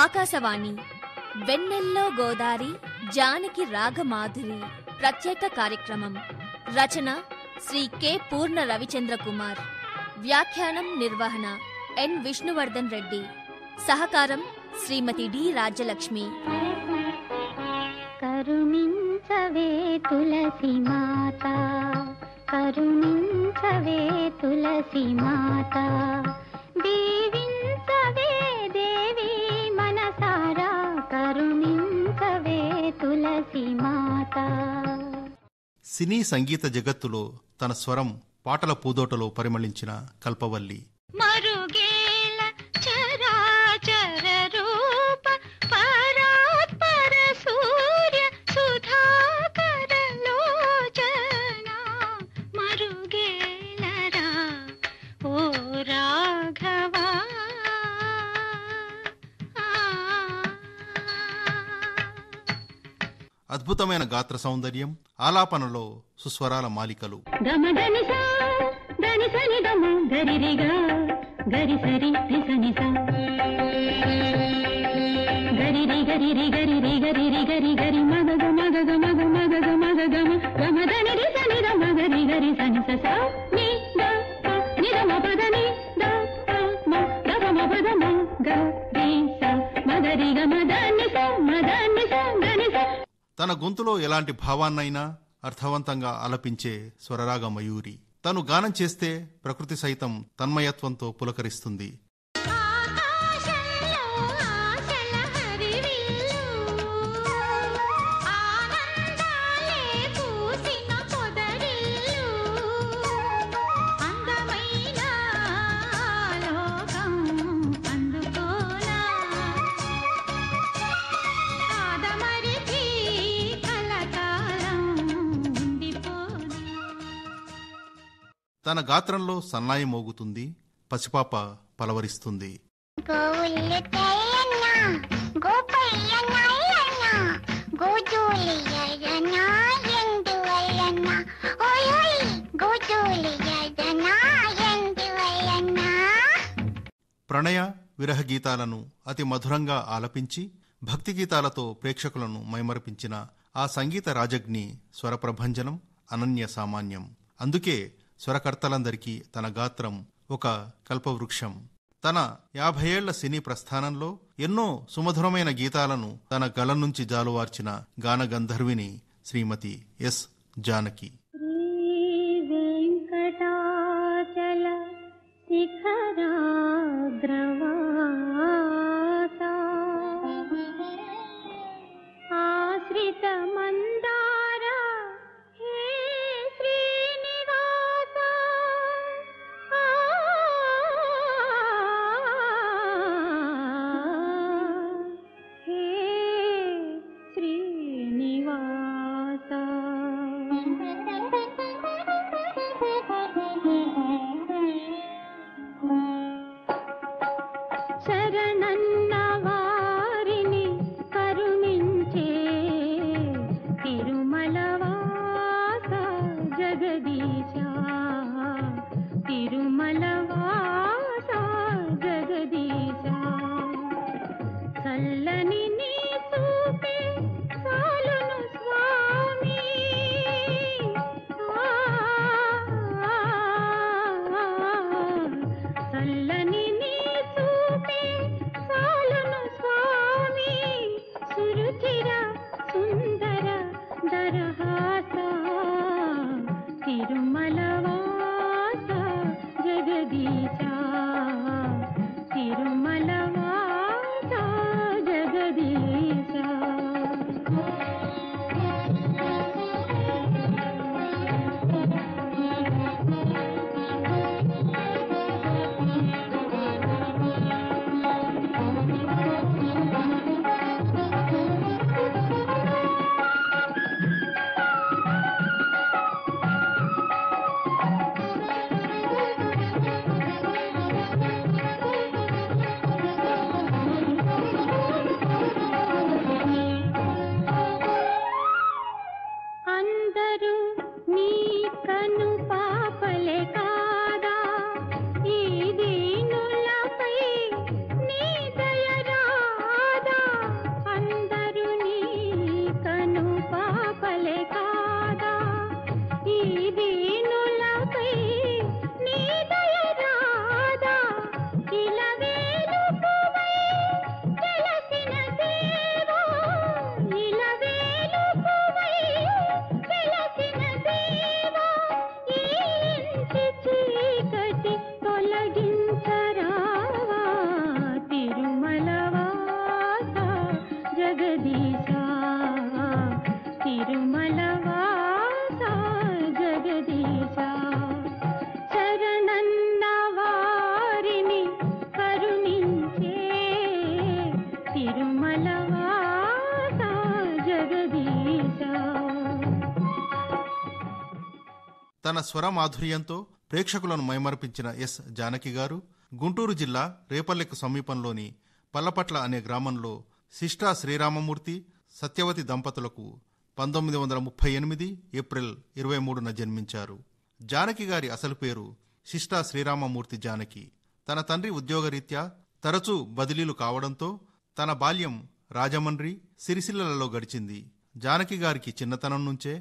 ఆకాశవాణి వెన్నెల్లో గోదారి జానకి రాగమాధురి ప్రత్యేక కార్యక్రమం. రచన శ్రీ కె పూర్ణ రవిచంద్ర కుమార్. వ్యాఖ్యానం నిర్వహణ ఎన్ విష్ణువర్ధన్ రెడ్డి. సహకారం శ్రీమతి డి రాజ్యలక్ష్మి. కరుణించవే తులసి మాత, కరుణించవే తులసి మాత, దీవించవే దేవి మనసారా, కరుణించవే తులసి మాత. సినీ సంగీత జగత్తులో తన స్వరం పాటల పూదోటలో పరిమళించిన కల్పవల్లి. మరుగేల చరాచర రూప పరాత్పర సూర్య సుధాకర లోచన, మరుగేలరా ఓ రాఘవా. అద్భుతమైన గాత్ర సౌందర్యం, ఆలాపనలో సుస్వరాల మాలికలు. గమదనిసా దనిసని గమ గరిరిగా గరిసరి రిసనిసా, గరిరి గరిరి గరిరి గరిరి గరి గరి మగగ మగగ మగ మగగ మగగమ గమదని రిసని రమ గరి గరి సనిస సా ని ద ప ని ద మ పద ని ద ప మ ద ప మ పద మ గ రి స మగరి గ మదని స మదని స గని స. తన గొంతులో ఎలాంటి భావాన్నైనా అర్థవంతంగా ఆలపించే స్వరరాగ మయూరి. తను గానం చేస్తే ప్రకృతి సైతం తన్మయత్వంతో పులకరిస్తుంది. తన గాత్రంలో సన్నాయి మోగుతుంది, పసిపాప పలవరిస్తుంది. ప్రణయ విరహ గీతాలను అతి మధురంగా ఆలపించి భక్తి గీతాలతో ప్రేక్షకులను మైమరపించిన ఆ సంగీత రాజగ్ని స్వరప్రభంజనం అనన్య సామాన్యం. అందుకే స్వరకర్తలందరికీ తన గాత్రం ఒక కల్పవృక్షం. తన 50 ఏళ్ల సినీ ప్రస్థానంలో ఎన్నో సుమధురమైన గీతాలను తన గళం నుంచి జాలువార్చిన గాన గంధర్విని శ్రీమతి ఎస్ జానకి. ఆశ్రిత మందార హే శ్రీనివాస, హే శ్రీనివాస. శరణన్న వారిని కరుణించే తిరుమలవాస జగదీశ, తిరుమలవాస జగదీశ. చల్లని నీ చూపే చాలును స్వామి, చల్లని నీ చూపే తన స్వర మాధుర్యంతో ప్రేక్షకులను మైమరపించిన ఎస్ జానకి గారు గుంటూరు జిల్లా రేపల్లెకు సమీపంలోని పల్లపట్ల అనే గ్రామంలో శిష్టా శ్రీరామమూర్తి సత్యవతి దంపతులకు 1938 ఏప్రిల్ 23న జన్మించారు. జానకి గారి అసలు పేరు శిష్టా శ్రీరామమూర్తి జానకి. తన తండ్రి ఉద్యోగరీత్యా తరచూ బదిలీలు కావడంతో తన బాల్యం రాజమండ్రి, సిరిసిల్లలో గడిచింది. జానకి గారికి చిన్నతనం నుంచే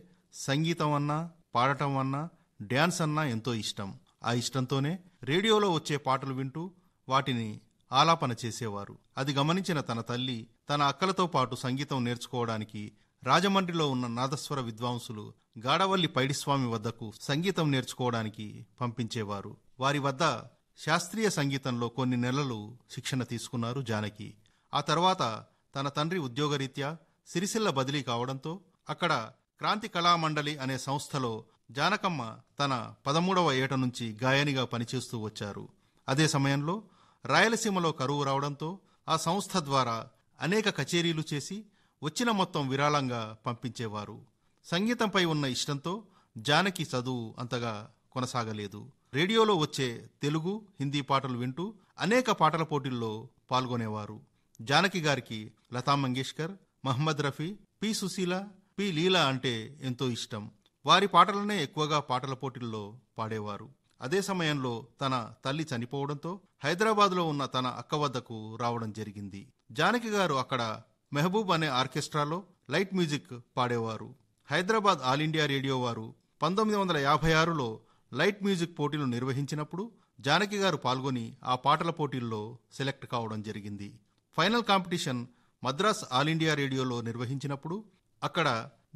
సంగీతం అన్నా, పాడటం అన్నా, డ్యాన్స్ అన్నా ఎంతో ఇష్టం. ఆ ఇష్టంతోనే రేడియోలో వచ్చే పాటలు వింటూ వాటిని ఆలాపన చేసేవారు. అది గమనించిన తన తల్లి తన అక్కలతో పాటు సంగీతం నేర్చుకోవడానికి రాజమండ్రిలో ఉన్న నాదస్వర విద్వాంసులు గాడవల్లి పైడిస్వామి వద్దకు సంగీతం నేర్చుకోవడానికి పంపించేవారు. వారి వద్ద శాస్త్రీయ సంగీతంలో కొన్ని నెలలు శిక్షణ తీసుకున్నారు జానకి. ఆ తర్వాత తన తండ్రి ఉద్యోగరీత్యా సిరిసిల్ల బదిలీ కావడంతో అక్కడ క్రాంతి కళామండలి అనే సంస్థలో జానకమ్మ తన 13వ ఏట నుంచి గాయనిగా పనిచేస్తూ వచ్చారు. అదే సమయంలో రాయలసీమలో కరువు రావడంతో ఆ సంస్థ ద్వారా అనేక కచేరీలు చేసి వచ్చిన మొత్తం విరాళంగా పంపించేవారు. సంగీతంపై ఉన్న ఇష్టంతో జానకి చదువు అంతగా కొనసాగలేదు. రేడియోలో వచ్చే తెలుగు, హిందీ పాటలు వింటూ అనేక పాటల పోటీల్లో పాల్గొనేవారు. జానకి గారికి లతా మంగేష్కర్, మహమ్మద్ రఫీ, పి సుశీల, పి లీలా అంటే ఎంతో ఇష్టం. వారి పాటలనే ఎక్కువగా పాటల పోటీల్లో పాడేవారు. అదే సమయంలో తన తల్లి చనిపోవడంతో హైదరాబాద్లో ఉన్న తన అక్క వద్దకు రావడం జరిగింది. జానకి గారు అక్కడ మెహబూబ్ అనే ఆర్కెస్ట్రాలో లైట్ మ్యూజిక్ పాడేవారు. హైదరాబాద్ ఆల్ ఇండియా రేడియో వారు 1956లో లైట్ మ్యూజిక్ పోటీలు నిర్వహించినప్పుడు జానకి గారు పాల్గొని ఆ పాటల పోటీల్లో సెలెక్ట్ కావడం జరిగింది. Final competition Madras all India రేడియోలో నిర్వహించినప్పుడు అక్కడ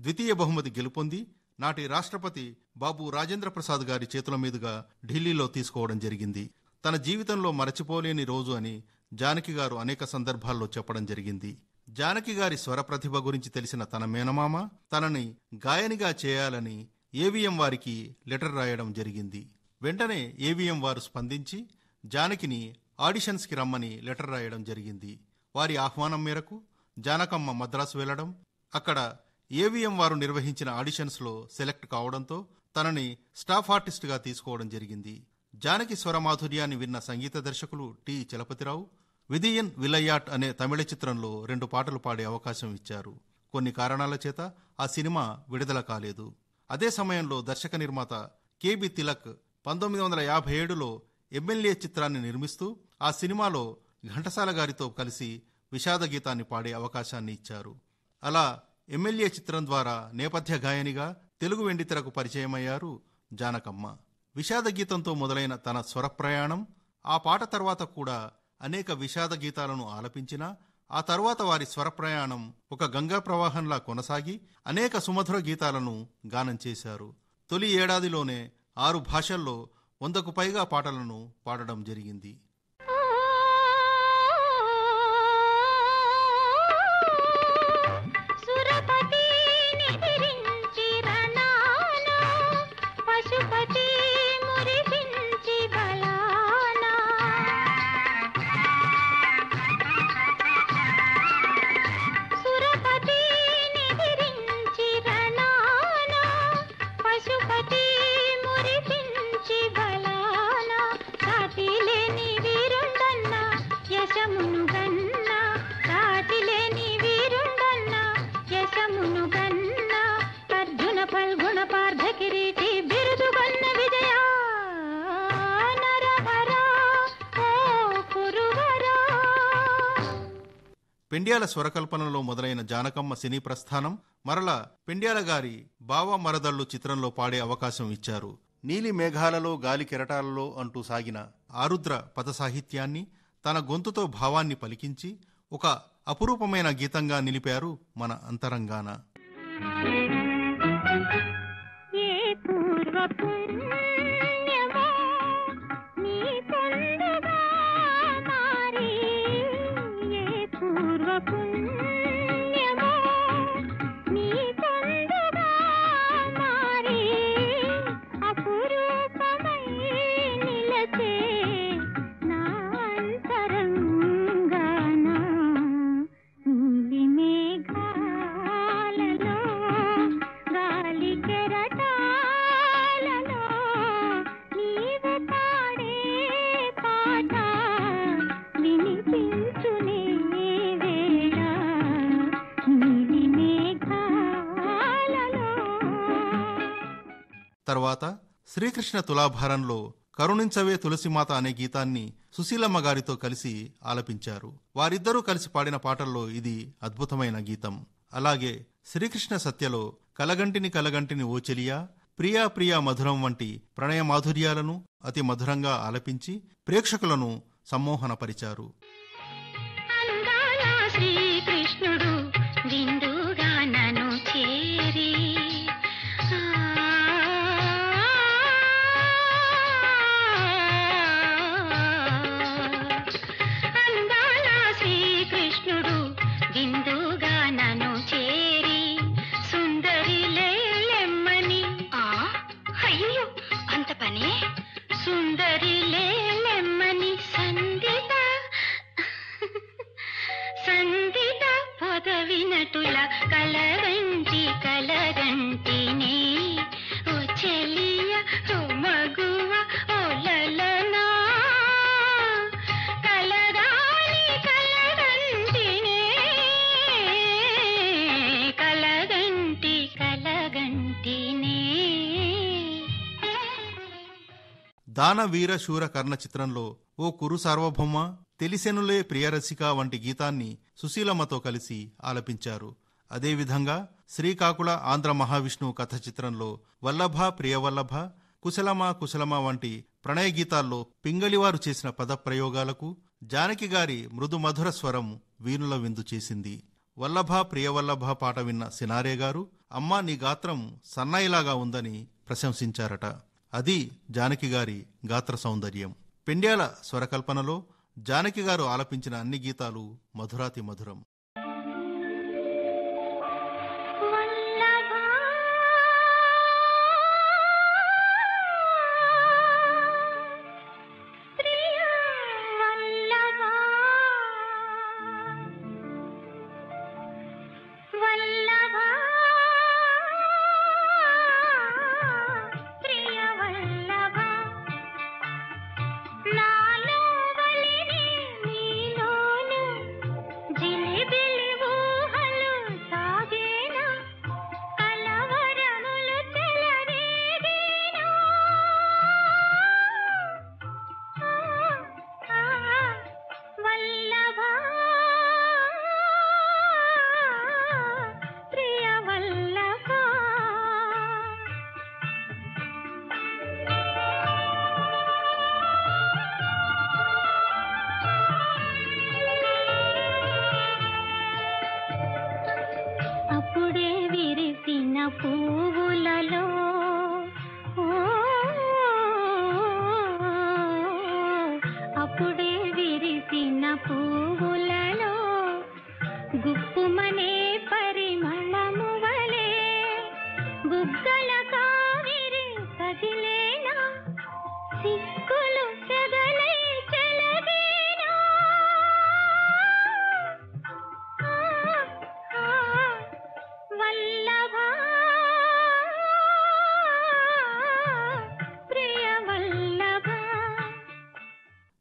ద్వితీయ బహుమతి గెలుపొంది నాటి రాష్ట్రపతి బాబు రాజేంద్ర ప్రసాద్ గారి చేతుల మీదుగా ఢిల్లీలో తీసుకోవడం జరిగింది. తన జీవితంలో మరచిపోలేని రోజు అని జానకి గారు అనేక సందర్భాల్లో చెప్పడం జరిగింది. జానకి గారి స్వర ప్రతిభ గురించి తెలిసిన తన మేనమామ తనని గాయనిగా చేయాలని ఏవిఎం వారికి లెటర్ రాయడం జరిగింది. వెంటనే ఏవిఎం వారు స్పందించి జానకిని ఆడిషన్స్కి రమ్మని లెటర్ రాయడం జరిగింది. వారి ఆహ్వానం మేరకు జానకమ్మ మద్రాసు వెళ్లడం, అక్కడ ఏవిఎం వారు నిర్వహించిన ఆడిషన్స్లో సెలెక్ట్ కావడంతో తనని స్టాఫ్ ఆర్టిస్టుగా తీసుకోవడం జరిగింది. జానకి స్వరమాధుర్యాన్ని విన్న సంగీత దర్శకులు టి చలపతిరావు విధియన్ విలయాట్ అనే తమిళ చిత్రంలో 2 పాటలు పాడే అవకాశం ఇచ్చారు. కొన్ని కారణాల చేత ఆ సినిమా విడుదల కాలేదు. అదే సమయంలో దర్శక నిర్మాత కెబి తిలక్ 1957లో ఎమ్మెల్యే చిత్రాన్ని నిర్మిస్తూ ఆ సినిమాలో ఘంటసాల గారితో కలిసి విషాద గీతాన్ని పాడే అవకాశాన్ని ఇచ్చారు. అలా ఎమ్మెల్యే చిత్రం ద్వారా నేపథ్య గాయనిగా తెలుగు వెండితెరకు పరిచయమయ్యారు జానకమ్మ. విషాద గీతంతో మొదలైన తన స్వర ప్రయాణం ఆ పాట తర్వాత కూడా అనేక విషాద గీతాలను ఆలపించినా ఆ తర్వాత వారి స్వర ప్రయాణం ఒక గంగా ప్రవాహంలా కొనసాగి అనేక సుమధుర గీతాలను గానం చేశారు. తొలి ఏడాదిలోనే 6 భాషల్లో 100కు పైగా పాటలను పాడడం జరిగింది. పెండ్యాల స్వరకల్పనలో మొదలైన జానకమ్మ సినీ ప్రస్థానం మరల పెండ్యాల గారి బావ మరదళ్ళు చిత్రంలో పాడే అవకాశం ఇచ్చారు. నీలి మేఘాలలో గాలి కెరటాలలో అంటూ సాగిన ఆరుద్ర పద సాహిత్యాన్ని తన గొంతుతో భావాన్ని పలికించి ఒక అపురూపమైన గీతంగా నిలిపారు మన అంతరంగాన. గాలి కెరటాలలో తర్వాత శ్రీకృష్ణ తులాభారంలో కరుణించవే తులసిమాత అనే గీతాన్ని సుశీలమ్మ గారితో కలిసి ఆలపించారు. వారిద్దరూ కలిసి పాడిన పాటల్లో ఇది అద్భుతమైన గీతం. అలాగే శ్రీకృష్ణ సత్యలో కలగంటిని కలగంటిని ఓ చెలియా, ప్రియా ప్రియా మధురం వంటి ప్రణయ మాధుర్యాలను అతి మధురంగా ఆలపించి ప్రేక్షకులను సమ్మోహనపరిచారు. శ్రీకృష్ణుడు విందుగా నన్ను చేరి అందాల శ్రీకృష్ణుడు విందుగా నన్ను చేరి సుందరి లేలెమ్మని అయ్యో అంత పని సుందరి లేలెమ్మని సందిత పొదవినటుల కలగంటి కలగంటిని ఓ చెలియ ఓ మగువ ఓ లలనా కలగాలి కలగంటిని కలగంటి కలగంటిని. దాన వీర శూర కర్ణ చిత్రంలో ఓ కురు సార్వభౌమ, తెలిసెనులే ప్రియరసిక వంటి గీతాన్ని సుశీలమ్మతో కలిసి ఆలపించారు. అదేవిధంగా శ్రీకాకుళ ఆంధ్ర మహావిష్ణువు కథ చిత్రంలో వల్లభ ప్రియవల్లభ, కుశలమా కుశలమా వంటి ప్రణయ గీతాల్లో పింగళివారు చేసిన పదప్రయోగాలకు జానకి గారి మృదుమధుర స్వరం వీణుల విందు చేసింది. వల్లభ ప్రియవల్లభ పాట విన్న సినారే గారు అమ్మా నీ గాత్రం సన్నాయిలాగా ఉందని ప్రశంసించారట. అది జానకి గారి గాత్ర సౌందర్యం. పెండ్యాల స్వరకల్పనలో జానకి గారు ఆలపించిన అన్ని గీతాలు మధురాతి మధురం. పువ్వులలో అప్పుడే విరిసిన పువ్వులలో గుప్పుమనే పరిమళము వలె బుగ్గల కావిరి కదిలేనా సిక్కులు చెదలై చెలగేనా వల్లభ ప్రియ వల్లభ.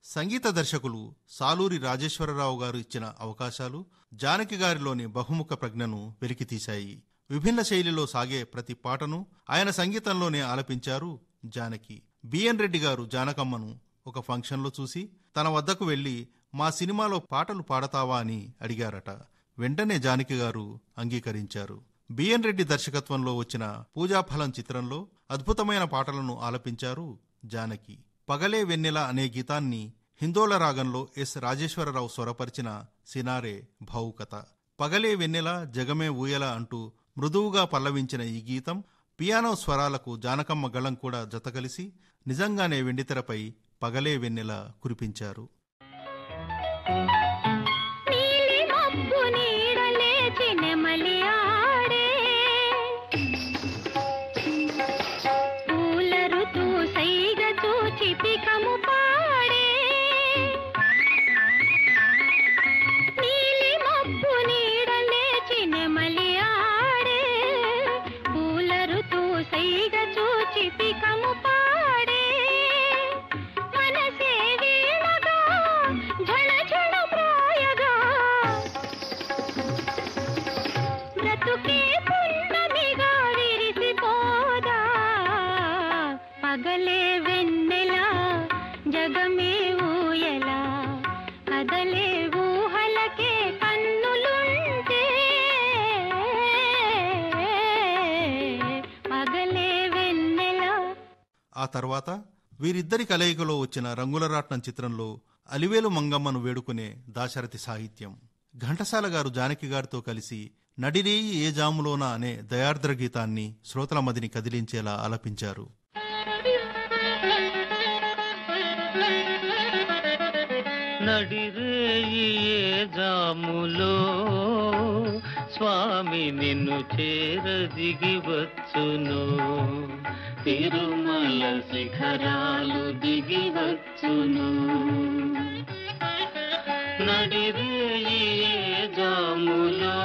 సంగీత దర్శకులు సాలూరి రాజేశ్వరరావు గారు ఇచ్చిన అవకాశాలు జానకి గారిలోని బహుముఖ ప్రజ్ఞను వెలికితీశాయి. విభిన్న శైలిలో సాగే ప్రతి పాటను ఆయన సంగీతంలోనే ఆలపించారు జానకి. బిఎన్ రెడ్డి గారు జానకమ్మను ఒక ఫంక్షన్లో చూసి తన వద్దకు వెళ్లి మా సినిమాలో పాటలు పాడతావా అని అడిగారట. వెంటనే జానకి గారు అంగీకరించారు. బిఎన్ రెడ్డి దర్శకత్వంలో వచ్చిన పూజాఫలం చిత్రంలో అద్భుతమైన పాటలను ఆలపించారు జానకి. పగలే వెన్నెల అనే గీతాన్ని హిందోళ రాగంలో ఎస్ రాజేశ్వరరావు స్వరపరిచిన సినారే భావుకత. పగలే వెన్నెల జగమే ఊయల అంటూ మృదువుగా పల్లవించిన ఈ గీతం పియానో స్వరాలకు జానకమ్మ గళం కూడా జతకలిసి నిజంగానే వెండితెరపై పగలే వెన్నెల కురిపించారు. మనసే వీణగా ఝణ ఝణ ఆ తర్వాత వీరిద్దరి కలయికలో వచ్చిన రంగులరాట్నం చిత్రంలో అలివేలు మంగమ్మను వేడుకునే దాశరథి సాహిత్యం. ఘంటసాల గారు జానకి గారితో కలిసి నడిరేయి ఏ జాములోన అనే దయార్ద్ర గీతాన్ని శ్రోతల మదిని కదిలించేలా ఆలపించారు. నడిరేయి ఏ జాములో స్వామి నిన్ను చేర దిగి వచ్చును, తిరుమల శిఖరాలు దిగి వచ్చును. నడిరేయి ఏ జాములో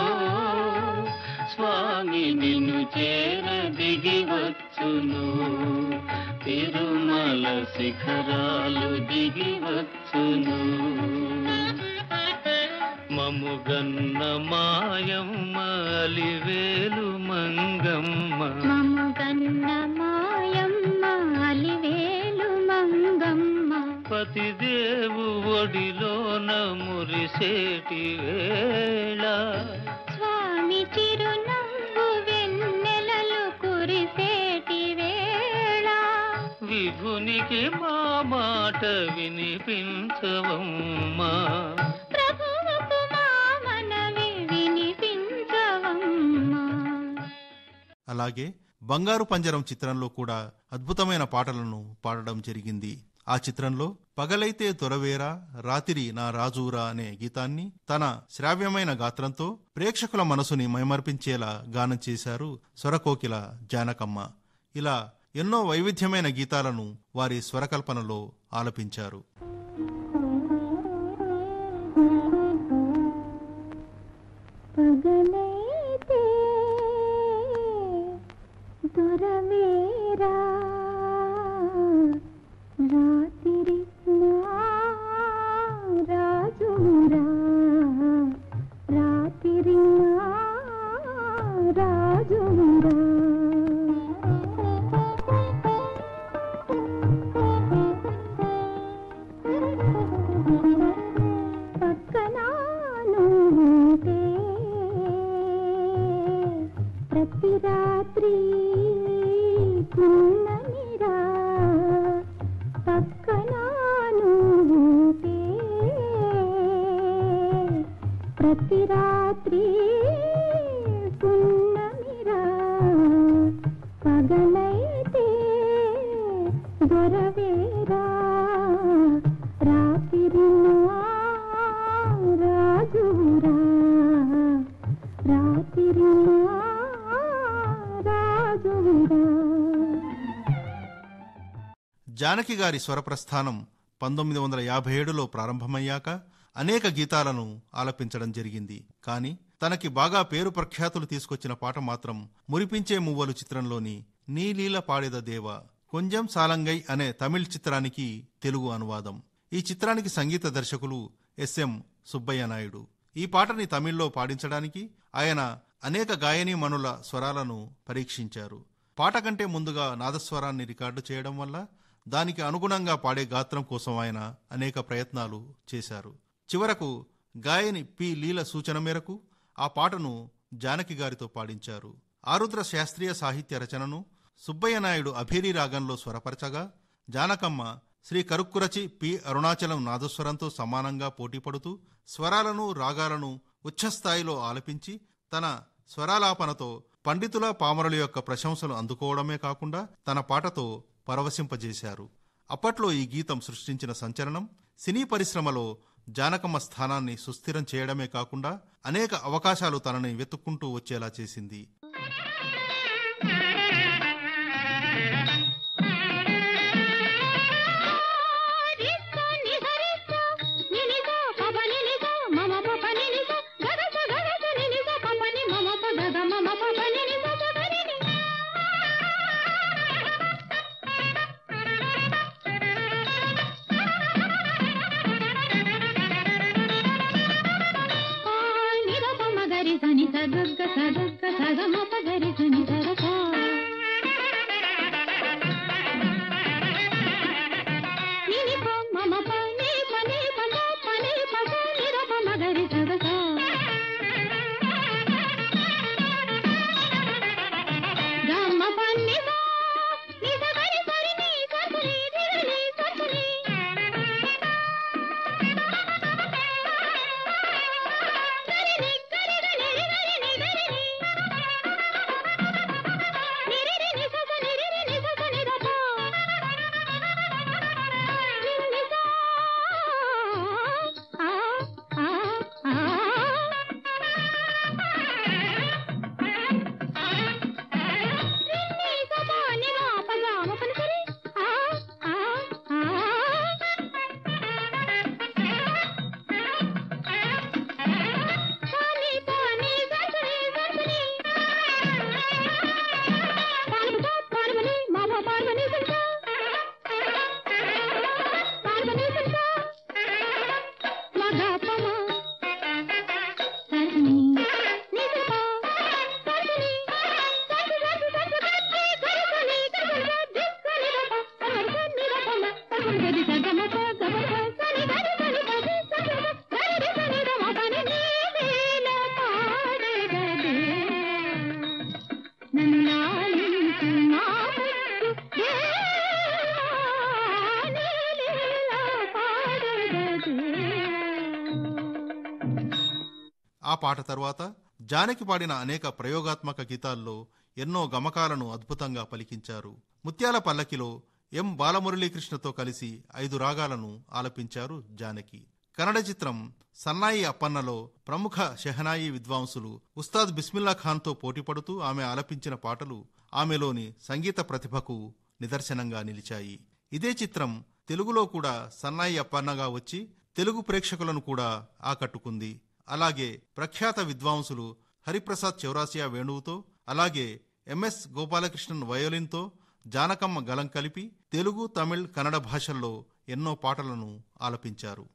స్వామి నిన్ను చేర దిగి వచ్చును, తిరుమల శిఖరాలు దిగి వచ్చును. మముగన్న మాయమ్మ అలివేలు మంగమ్మ, మముగన్న మాయమ్మ అలివేలు మంగమ్మ, పతిదేవు ఒడిలోన మురిసేటి వేళ, స్వామి చిరునవ్వు వెన్నెలలు కురిసేటి వేళ, విభునికి మా మాట వినిపించవమ్మా, ప్రభువుకు మా మనవి వినిపించవమ్మా. అలాగే బంగారు పంజరం చిత్రంలో కూడా అద్భుతమైన పాటలను పాడడం జరిగింది. ఆ చిత్రంలో పగలైతే తొరవేరా రాతిరి నా రాజూరా అనే గీతాన్ని తన శ్రావ్యమైన గాత్రంతో ప్రేక్షకుల మనసుని మైమర్పించేలా గానం చేశారు స్వరకోకిల జానకమ్మ. ఇలా ఎన్నో వైవిధ్యమైన గీతాలను వారి స్వరకల్పనలో ఆలపించారు. పగలైతే దొరవేరా రాతిరి నా రాజురా, రాతిరి నా రాజురా, పక్కనానుంటే ప్రతి రాత్రి పున్నమిరా, పక్కనానుంటే ప్రతి రాత్రి పున్నమిరా, పగలైతే దొరవేరా రాత్రి నా రాజురా, రాత్రి నా రాజురా. జానకి గారి స్వరప్రస్థానం 1957లో ప్రారంభమయ్యాక అనేక గీతాలను ఆలపించడం జరిగింది. కానీ తనకి బాగా పేరు ప్రఖ్యాతులు తీసుకొచ్చిన పాట మాత్రం మురిపించే మువ్వలు చిత్రంలోని నీలీల పాడెద దేవ కొంచెం సాలంగై అనే తమిళ్ చిత్రానికి తెలుగు అనువాదం. ఈ చిత్రానికి సంగీత దర్శకులు ఎస్ఎం సుబ్బయ్య నాయుడు. ఈ పాటని తమిళ్లో పాడించడానికి ఆయన అనేక గాయనీమణుల స్వరాలను పరీక్షించారు. పాట కంటే ముందుగా నాదస్వరాన్ని రికార్డు చేయడం వల్ల దానికి అనుగుణంగా పాడే గాత్రం కోసం ఆయన అనేక ప్రయత్నాలు చేశారు. చివరకు గాయని పి లీల సూచన మేరకు ఆ పాటను జానకి గారితో పాడించారు. ఆరుద్ర శాస్త్రీయ సాహిత్య రచనను సుబ్బయ్య నాయుడు అభిరి రాగంలో స్వరపరచగా, జానకమ్మ శ్రీ కరుక్కురచి పి అరుణాచలం నాదస్వరంతో సమానంగా పోటీపడుతూ స్వరాలను రాగాలను ఉచ్చస్థాయిలో ఆలపించి తన స్వరాలాపనతో పండితుల పామరుల యొక్క ప్రశంసలు అందుకోవడమే కాకుండా తన పాటతో పరవశింపజేశారు. అప్పట్లో ఈ గీతం సృష్టించిన సంచలనం సినీ పరిశ్రమలో జానకమ్మ స్థానాన్ని సుస్థిరం చేయడమే కాకుండా అనేక అవకాశాలు తనని వెతుక్కుంటూ వచ్చేలా చేసింది. గమ పన్ని నిజ గరి సరి నీ ఆ పాట తర్వాత జానకి పాడిన అనేక ప్రయోగాత్మక గీతాల్లో ఎన్నో గమకాలను అద్భుతంగా పలికించారు. ముత్యాల పల్లకిలో ఎం బాలమురళీకృష్ణతో కలిసి 5 రాగాలను ఆలపించారు జానకి. కన్నడ చిత్రం సన్నాయి అప్పన్నలో ప్రముఖ షెహనాయి విద్వాంసులు ఉస్తాద్ బిస్మిల్లా ఖాన్తో పోటీపడుతూ ఆమె ఆలపించిన పాటలు ఆమెలోని సంగీత ప్రతిభకు నిదర్శనంగా నిలిచాయి. ఇదే చిత్రం తెలుగులో కూడా సన్నాయి అప్పన్నగా వచ్చి తెలుగు ప్రేక్షకులను కూడా ఆకట్టుకుంది. అలాగే ప్రఖ్యాత విద్వాంసులు హరిప్రసాద్ చౌరాసియా వేణువుతో, అలాగే ఎంఎస్ గోపాలకృష్ణన్ వయోలిన్తో జానకమ్మ గలం కలిపి తెలుగు, తమిళ్, కన్నడ భాషల్లో ఎన్నో పాటలను ఆలపించారు.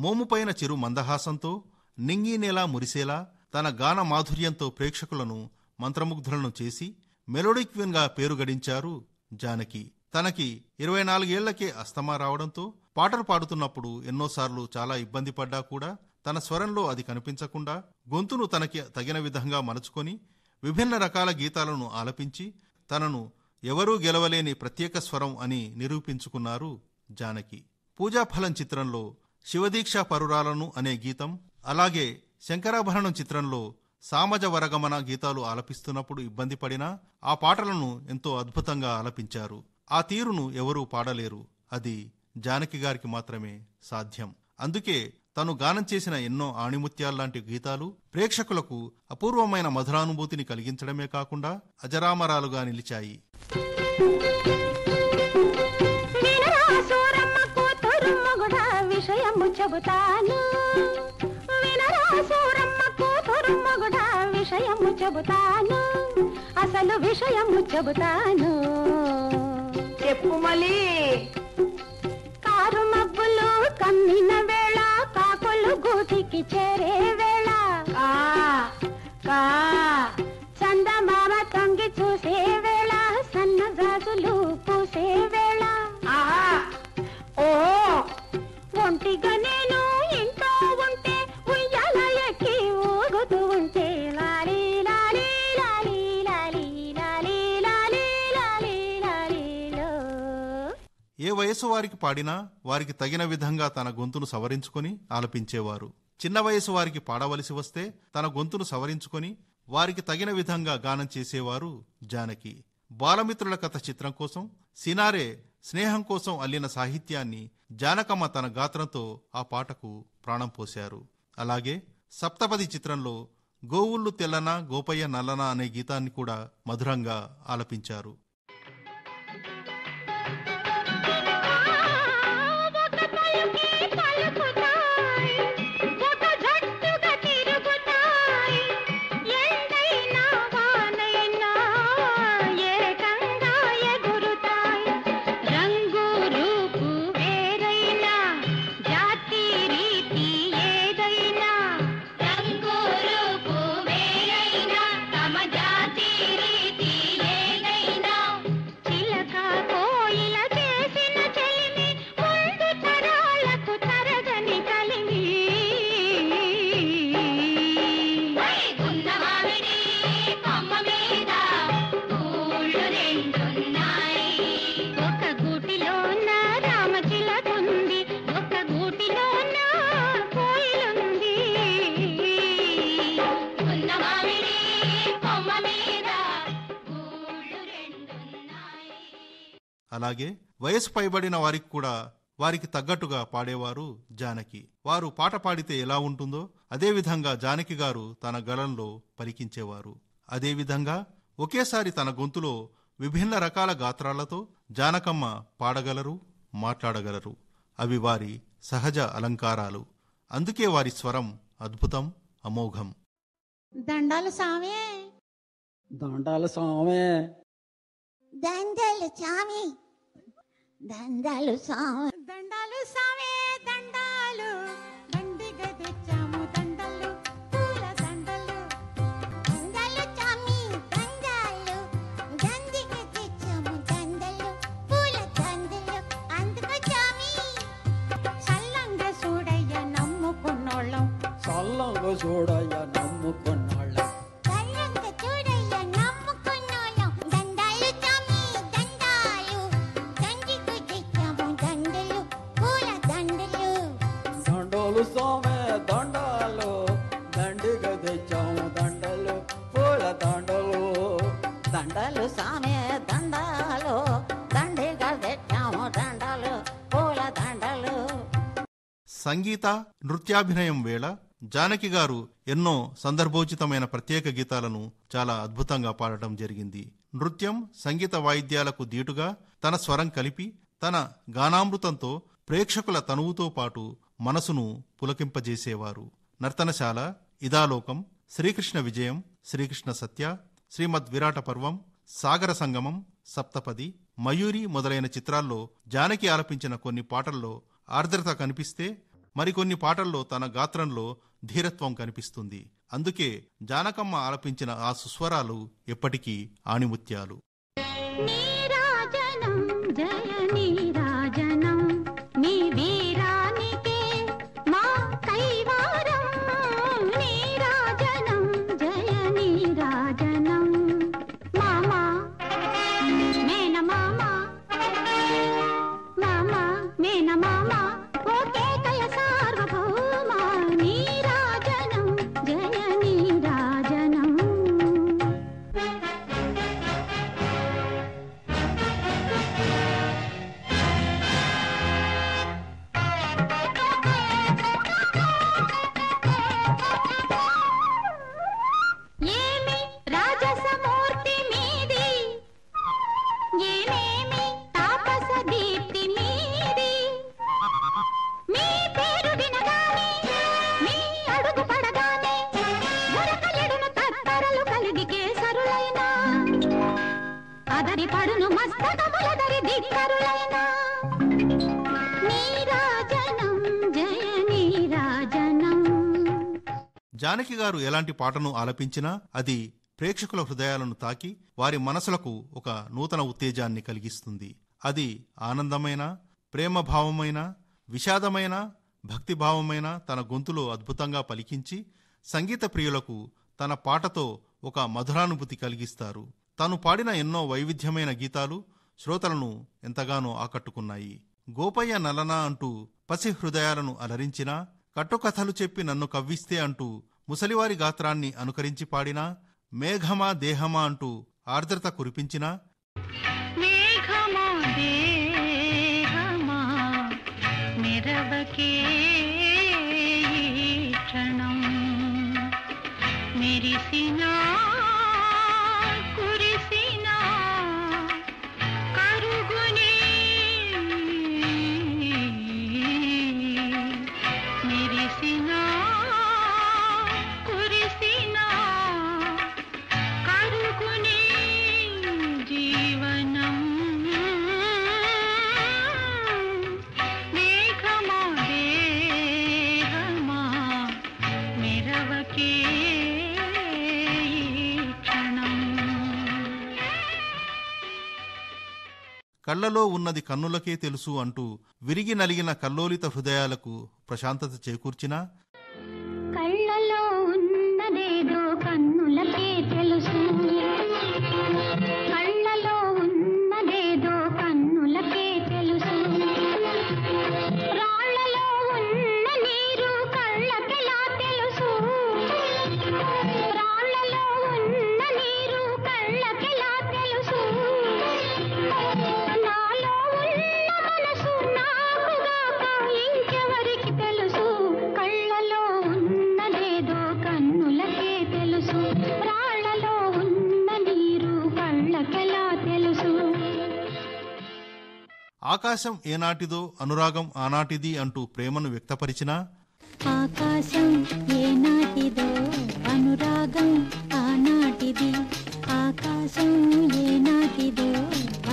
మోముపైన చిరు మందహాసంతో నింగినేలా మురిసేలా తన గాన మాధుర్యంతో ప్రేక్షకులను మంత్రముగ్ధులను చేసి మెలోడీ క్వీన్గా పేరు గడించారు జానకి. తనకి 24 ఏళ్లకే అస్తమా రావడంతో పాటలు పాడుతున్నప్పుడు ఎన్నోసార్లు చాలా ఇబ్బంది పడ్డా కూడా తన స్వరంలో అది కనిపించకుండా గొంతును తనకి తగిన విధంగా మలుచుకొని విభిన్న రకాల గీతాలను ఆలపించి తనను ఎవరూ గెలవలేని ప్రత్యేక స్వరం అని నిరూపించుకున్నారు జానకి. పూజాఫలం చిత్రంలో శివదీక్ష పరురాలను అనే గీతం, అలాగే శంకరాభరణం చిత్రంలో సామజ వరగమన గీతాలు ఆలపిస్తున్నప్పుడు ఇబ్బంది పడినా ఆ పాటలను ఎంతో అద్భుతంగా ఆలపించారు. ఆ తీరును ఎవరూ పాడలేరు, అది జానకి గారికి మాత్రమే సాధ్యం. అందుకే తను గానం చేసిన ఎన్నో ఆణిముత్యాల్లాంటి గీతాలు ప్రేక్షకులకు అపూర్వమైన మధురానుభూతిని కలిగించడమే కాకుండా అజరామరాలుగా నిలిచాయి. విషయము చెబుతాను వినరా సూరమ్మ కూతురు మగుడా, విషయము చెబుతాను అసలు విషయము చెబుతాను. చెప్పు మళ్ళీ. కారు మబ్బులు కమ్మిన వేళ, కాకులు గూటికి చేరే వేళ, చందమామ తొంగి చూసే వేళ, సన్నజాజులు పూసే వేళ, ఒంటిగా నేను ఇంట్లో ఉంటే ఉయ్యాల ఎక్కి ఊగుతూ ఉంటే లాలీ లాలీ లాలీ లాలీ లాలీ లాలీ లాలీ లాలీలో. ఏ వయసు వారికి పాడినా వారికి తగిన విధంగా తన గొంతును సవరించుకొని ఆలపించేవారు. చిన్న వయసు వారికి పాడవలసి వస్తే తన గొంతును సవరించుకొని వారికి తగిన విధంగా గానం చేసేవారు జానకి. బాలమిత్రుల కథ చిత్రం కోసం సినారే స్నేహం కోసం అల్లిన సాహిత్యాన్ని జానకమ్మ తన గాత్రంతో ఆ పాటకు ప్రాణం పోశారు. అలాగే సప్తపది చిత్రంలో గోవుళ్ళు తెల్లనా గోపయ్య నల్లనా అనే గీతాన్ని కూడా మధురంగా ఆలపించారు. అలాగే వయసు పైబడిన వారికి కూడా వారికి తగ్గట్టుగా పాడేవారు జానకి. వారు పాట పాడితే ఎలా ఉంటుందో అదేవిధంగా జానకి గారు తన గళంలో పలికించేవారు. అదేవిధంగా ఒకేసారి తన గొంతులో విభిన్న రకాల గాత్రాలతో జానకమ్మ పాడగలరు, మాట్లాడగలరు. అవి వారి సహజ అలంకారాలు. అందుకే వారి స్వరం అద్భుతం, అమోఘం. దండాలు సామే, దండాలు సామే, దండాలు సామి, దండాలు సామే, దండాలు సామే, దండాలు దండిగా తెచ్చాము దండలు, పూల దండలు, దండాలు సామి, దండాలు దండిగా తెచ్చాము దండలు, పూల దండలు. అందుకు సామి సల్లంగా చూడయ్య నమ్ముకున్నోళ్ళం, చల్లంగా చూడయ్య నమ్ముకున్నాళ్ళం, సల్లంగా చూడయ్య నమ్ముకున్నోళ్ళం. దండాలు సామి, దండాలు దండిగా తెచ్చాము దండలు, పూల దండలు. దండోలు సామే, దండాలు దండిగా తెచ్చాము దండలు, పూల దండలు. దండలు సామే, దండాలు దండిగా తెచ్చాము దండలు, పూల దండలు. సంగీత నృత్యాభినయం వేళ జానకి గారు ఎన్నో సందర్భోచితమైన ప్రత్యేక గీతాలను చాలా అద్భుతంగా పాడటం జరిగింది. నృత్యం, సంగీత వాయిద్యాలకు దీటుగా తన స్వరం కలిపి తన గానామృతంతో ప్రేక్షకుల తనువుతో పాటు మనసును పులకింపజేసేవారు. నర్తనశాల, ఇదాలోకం, శ్రీకృష్ణ విజయం, శ్రీకృష్ణ సత్య, శ్రీమద్ విరాట పర్వం, సాగర సంగమం, సప్తపది, మయూరి మొదలైన చిత్రాల్లో జానకి ఆలపించిన కొన్ని పాటల్లో ఆర్ద్రత కనిపిస్తే మరికొన్ని పాటల్లో తన గాత్రంలో ధీరత్వం కనిపిస్తుంది. అందుకే జానకమ్మ ఆలపించిన ఆ సుస్వరాలు ఎప్పటికీ ఆణిముత్యాలు. నీరాజనం జయ నీరాజనం, నీ వీరానికే మా కైవారం. నీరాజనం జయ నీరాజనం, మామా మేనమామా, మామా మేనమామా ఓకే కయ సార్వభౌమా. నీరాజనం జయ నీరాజనం. ఏమి రాజసమూర్తి మీది, ఏమేమి తాపస దీప్తి మీది. మీ పేరు వినగానే, మీ అడుగు పడగానే దొరకలెడును తత్తరలు కలిగి కేసరులైనా, అదరి పడును మస్తకములదరి దిక్కరులైనా. నీరాజనం జయ నీరాజనం. జానకి గారు ఎలాంటి పాటను ఆలపించినా అది ప్రేక్షకుల హృదయాలను తాకి వారి మనసులకు ఒక నూతన ఉత్తేజాన్ని కలిగిస్తుంది. అది ఆనందమైన, ప్రేమభావమైన, విషాదమైన, భక్తిభావమైన తన గొంతులో అద్భుతంగా పలికించి సంగీత ప్రియులకు తన పాటతో ఒక మధురానుభూతి కలిగిస్తారు. తాను పాడిన ఎన్నో వైవిధ్యమైన గీతాలు శ్రోతలను ఎంతగానో ఆకట్టుకున్నాయి. గోపయ్య నలనా అంటూ పసి హృదయాలను అలరించినా, కట్టుకథలు చెప్పి నన్ను కవ్విస్తే అంటూ ముసలివారి గాత్రాన్ని అనుకరించి పాడినా, మేఘమా దేహమా అంటూ ఆర్ద్రత కురిపించినా, మేఘమా దేహమా మెరవకే ఈ క్షణం, మెరిసినా కురిసినా కరుగునే, మెరిసినా కురిసినా కరుగునే జీవనం. మేఘమా దేహమా మెరవకే ఈ క్షణం. కళ్లలో ఉన్నది కన్నులకే తెలుసు అంటూ విరిగి నలిగిన కల్లోలిత హృదయాలకు ప్రశాంతత చేకూర్చినా, కళ్ళలో ఉన్నదేదో కన్నులకే తెలుసు, కళ్ళలో ఉన్నదేదో కన్నులకే తెలుసు. రాళ్లలో ఉన్న నీరు కళ్ళకెలా తెలుసు, రాళ్లలో ఉన్న నీరు కళ్ళకెలా తెలుసు. నాలో ఉన్న మనసు నాకుగాక ఇంకెవరికి తెలుసు. కళ్ళలో వాళ్ళకెలా తెలుసు? ఆకాశం ఏనాటిదో అనురాగం ఆనాటిది అంటూ ప్రేమను వ్యక్తపరిచినా, ఆకాశం ఏనాటిదో అనురాగం ఆనాటిది, ఆకాశం ఏనాటిదో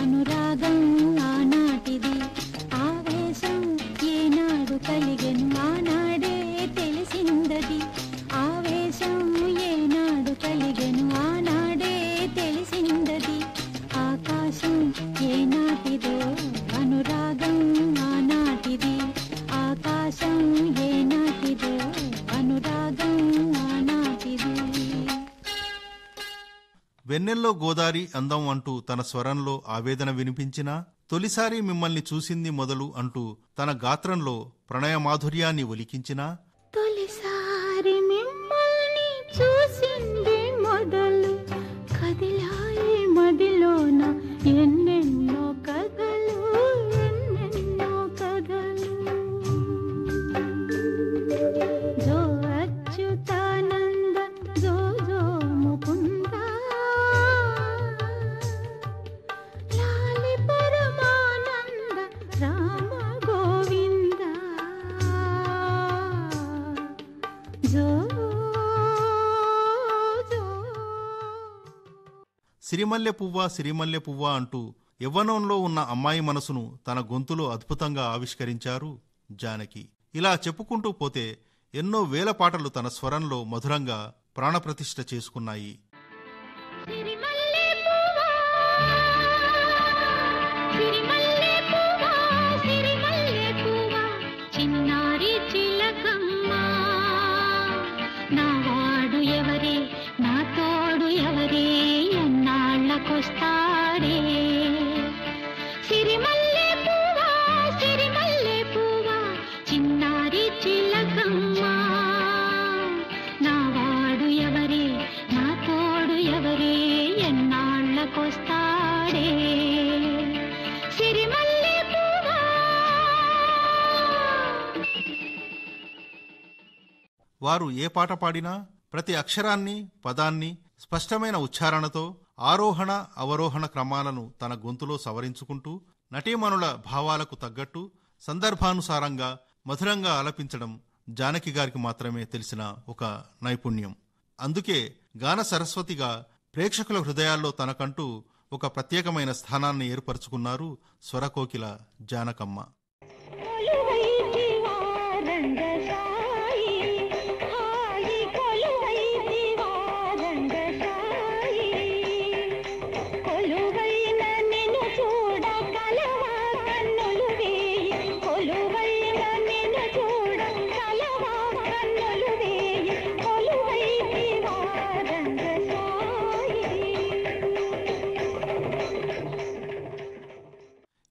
అనురాగం ఆనాటిది, ఆవేశం ఏనాడు కలిగెను ఆనాడే తెలిసిందది, ఆవేశం ఏనాడు కలిగెను ఆనాడే తెలిసిందది, ఆకాశం ఏనాటిదో అనురాగం ఆనాటిది, ఆకాశం ఏనాటిదో అనురాగం ఆనాటిది. వెన్నెల్లో గోదారి అందం అంటూ తన స్వరంలో ఆవేదన వినిపించినా, తొలిసారి మిమ్మల్ని చూసింది మొదలు అంటూ తన గాత్రంలో ప్రణయ మాధుర్యాన్ని ఒలికించినా, తొలిసారి మిమ్మల్ని చూసింది మొదలు కదిలాయి మదిలోన ఎన్నెన్నో కథలు, ఎన్నెన్నో కథలు. జో అచ్యుతానంద జో జో ముకుంద, లాలి పరమానంద రామ గోవింద, జో జో. సిరిమల్లె పువ్వా సిరిమల్లె పువ్వా అంటూ యవ్వనంలో ఉన్న అమ్మాయి మనసును తన గొంతులో అద్భుతంగా ఆవిష్కరించారు జానకి. ఇలా చెప్పుకుంటూ పోతే ఎన్నో వేల పాటలు తన స్వరంలో మధురంగా ప్రాణప్రతిష్ఠ చేసుకున్నాయి. సిరిమల్లె పువ్వా సిరిమల్లె పువ్వా సిరిమల్లె పువ్వా, చిన్నారి చిలకమ్మ, నా వాడు ఎవరే నా తోడు ఎవరే ఎన్నాళ్ళకొస్తాడే, సిరిమల్లె పువ్వా సిరిమల్లె పువ్వా, చిన్నారి చిలకమ్మ, నా వాడు ఎవరే నా తోడు ఎవరే ఎన్నాళ్ళకొస్తాడే, సిరిమల్లె పువ్వా. వారు ఏ పాట పాడినా ప్రతి అక్షరాన్ని పదాన్ని స్పష్టమైన ఉచ్చారణతో ఆరోహణ అవరోహణ క్రమాలను తన గొంతులో సవరించుకుంటూ నటీమణుల భావాలకు తగ్గట్టు సందర్భానుసారంగా మధురంగా ఆలపించడం జానకి గారికి మాత్రమే తెలిసిన ఒక నైపుణ్యం. అందుకే గాన సరస్వతిగా ప్రేక్షకుల హృదయాల్లో తనకంటూ ఒక ప్రత్యేకమైన స్థానాన్ని ఏర్పరచుకున్నారు స్వరకోకిల జానకమ్మ.